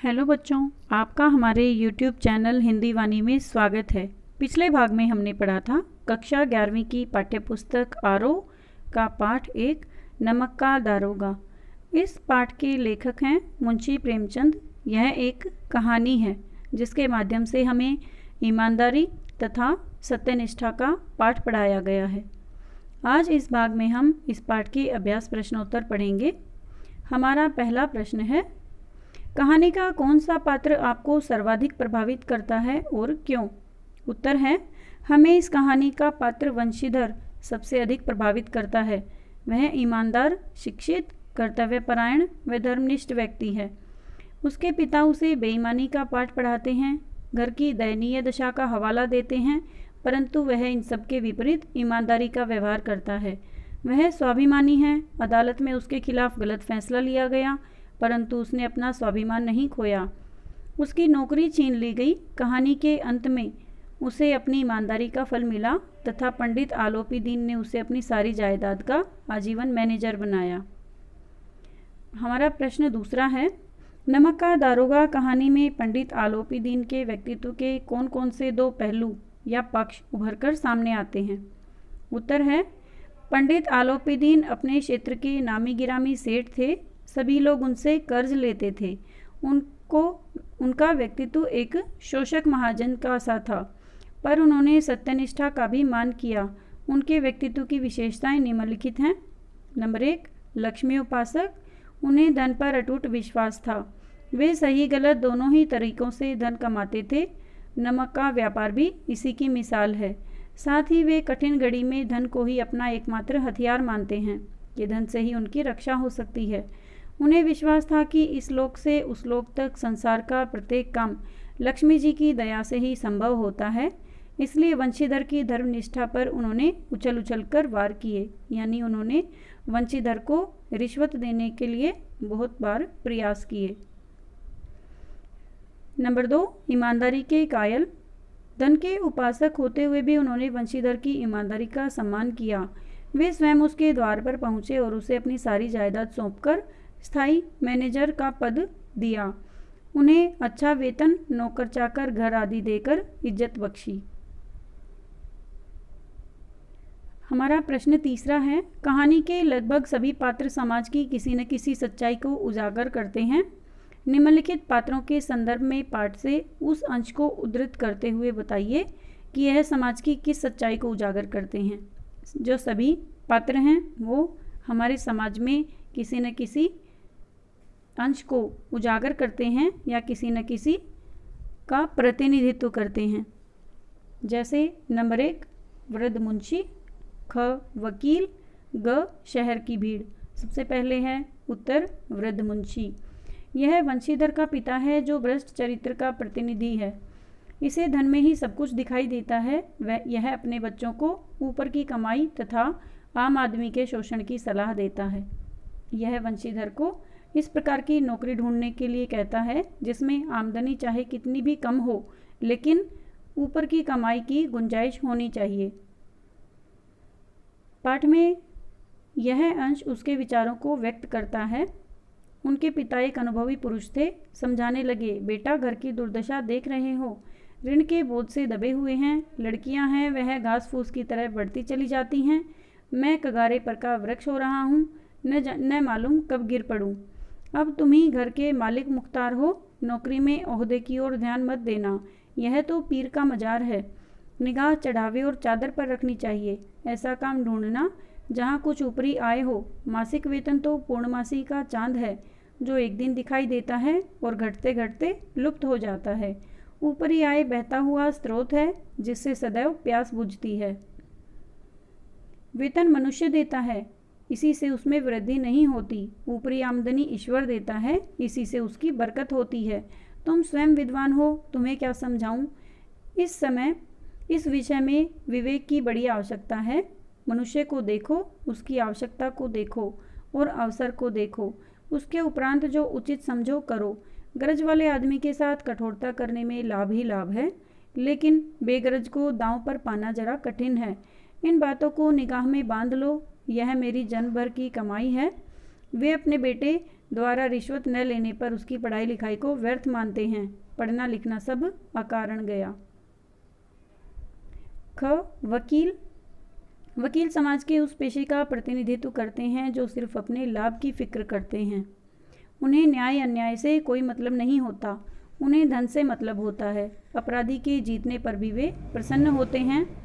Hello बच्चों, आपका हमारे YouTube चैनल हिंदी वाणी में स्वागत है। पिछले भाग में हमने पढ़ा था कक्षा 11वीं की पाठ्यपुस्तक आरोह का पाठ 1 नमक का दारोगा। इस पाठ के लेखक हैं मुंशी प्रेमचंद। यह एक कहानी है जिसके माध्यम से हमें ईमानदारी तथा सत्यनिष्ठा का पाठ पढ़ाया गया है। आज इस भाग में हम इस पाठ के अभ्यास प्रश्नोत्तर पढ़ेंगे। हमारा पहला प्रश्न है, कहानी का कौन सा पात्र आपको सर्वाधिक प्रभावित करता है और क्यों? उत्तर है, हमें इस कहानी का पात्र वंशीधर सबसे अधिक प्रभावित करता है। वह ईमानदार, शिक्षित, कर्तव्यपरायण व धर्मनिष्ठ व्यक्ति है। उसके पिता उसे बेईमानी का पाठ पढ़ाते हैं, घर की दयनीय दशा का हवाला देते हैं, परंतु वह इन सब के विपरीत ईमानदारी का व्यवहार करता है। वह स्वाभिमानी है। अदालत में उसके खिलाफ गलत फैसला लिया गया, परंतु उसने अपना स्वाभिमान नहीं खोया। उसकी नौकरी छीन ली गई। कहानी के अंत में उसे अपनी ईमानदारी का फल मिला तथा पंडित आलोपी दीन ने उसे अपनी सारी जायदाद का आजीवन मैनेजर बनाया। हमारा प्रश्न दूसरा है, नमक का दारोगा कहानी में पंडित आलोपी दीन के व्यक्तित्व के कौन कौन से दो पहलू या पक्ष उभरकर सामने आते हैं? उत्तर है, पंडित आलोपी दीन अपने क्षेत्र के नामी गिरामी सेठ थे। सभी लोग उनसे कर्ज लेते थे। उनका व्यक्तित्व एक शोषक महाजन का सा था, पर उन्होंने सत्यनिष्ठा का भी मान किया। उनके व्यक्तित्व की विशेषताएं निम्नलिखित हैं। नंबर 1, लक्ष्मी उपासक। उन्हें धन पर अटूट विश्वास था। वे सही गलत दोनों ही तरीकों से धन कमाते थे। नमक का व्यापार भी इसी की मिसाल है। साथ ही वे कठिन घड़ी में धन को ही अपना एकमात्र हथियार मानते हैं कि धन से ही उनकी रक्षा हो सकती है। उन्हें विश्वास था कि इस लोक से उस लोक तक संसार का प्रत्येक काम लक्ष्मी जी की दया से ही संभव होता है। इसलिए वंशीधर की धर्मनिष्ठा पर उन्होंने उछल उछल कर वार किए, यानी उन्होंने वंशीधर को रिश्वत देने के लिए बहुत बार प्रयास किए। नंबर 2, ईमानदारी के कायल। धन के उपासक होते हुए भी उन्होंने वंशीधर की ईमानदारी का सम्मान किया। वे स्वयं उसके द्वार पर पहुंचे और उसे अपनी सारी जायदाद सौंपकर स्थायी मैनेजर का पद दिया। उन्हें अच्छा वेतन, नौकर चाकर, घर आदि देकर इज्जत बख्शी। हमारा प्रश्न तीसरा है, कहानी के लगभग सभी पात्र समाज की किसी न किसी सच्चाई को उजागर करते हैं। निम्नलिखित पात्रों के संदर्भ में पाठ से उस अंश को उद्धृत करते हुए बताइए कि यह समाज की किस सच्चाई को उजागर करते हैं। जो सभी पात्र हैं वो हमारे समाज में किसी न किसी अंश को उजागर करते हैं या किसी न किसी का प्रतिनिधित्व करते हैं। जैसे नंबर 1, वृद्ध मुंशी। ख, वकील। ग, शहर की भीड़। सबसे पहले है उत्तर, वृद्ध मुंशी। यह वंशीधर का पिता है जो भ्रष्ट चरित्र का प्रतिनिधि है। इसे धन में ही सब कुछ दिखाई देता है। यह अपने बच्चों को ऊपर की कमाई तथा आम आदमी के शोषण की सलाह देता है। यह वंशीधर को इस प्रकार की नौकरी ढूंढने के लिए कहता है जिसमें आमदनी चाहे कितनी भी कम हो, लेकिन ऊपर की कमाई की गुंजाइश होनी चाहिए। पाठ में यह अंश उसके विचारों को व्यक्त करता है। उनके पिता एक अनुभवी पुरुष थे। समझाने लगे, बेटा घर की दुर्दशा देख रहे हो, ऋण के बोझ से दबे हुए हैं। लड़कियां हैं, वह घास फूस की तरह बढ़ती चली जाती हैं। मैं कगारे पर का वृक्ष हो रहा हूँ, न मालूम कब गिर पड़ूं। अब तुम ही घर के मालिक मुख्तार हो। नौकरी में ओहदे की ओर ध्यान मत देना, यह तो पीर का मजार है। निगाह चढ़ावे और चादर पर रखनी चाहिए। ऐसा काम ढूंढना जहाँ कुछ ऊपरी आय हो। मासिक वेतन तो पूर्णमासी का चांद है जो एक दिन दिखाई देता है और घटते घटते लुप्त हो जाता है। ऊपरी आय बहता हुआ स्रोत है जिससे सदैव प्यास बुझती है। वेतन मनुष्य देता है, इसी से उसमें वृद्धि नहीं होती। ऊपरी आमदनी ईश्वर देता है, इसी से उसकी बरकत होती है। तुम स्वयं विद्वान हो, तुम्हें क्या समझाऊं। इस समय इस विषय में विवेक की बड़ी आवश्यकता है। मनुष्य को देखो, उसकी आवश्यकता को देखो और अवसर को देखो। उसके उपरांत जो उचित समझो करो। गरज वाले आदमी के साथ कठोरता करने में लाभ ही लाभ है, लेकिन बेगरज को दांव पर पाना जरा कठिन है। इन बातों को निगाह में बांध लो। यह मेरी जन्म भर की कमाई है। वे अपने बेटे द्वारा रिश्वत न लेने पर उसकी पढ़ाई लिखाई को व्यर्थ मानते हैं। पढ़ना लिखना सब अकारण गया। ख वकील। वकील समाज के उस पेशे का प्रतिनिधित्व करते हैं जो सिर्फ अपने लाभ की फिक्र करते हैं। उन्हें न्याय अन्याय से कोई मतलब नहीं होता, उन्हें धन से मतलब होता है। अपराधी के जीतने पर भी वे प्रसन्न होते हैं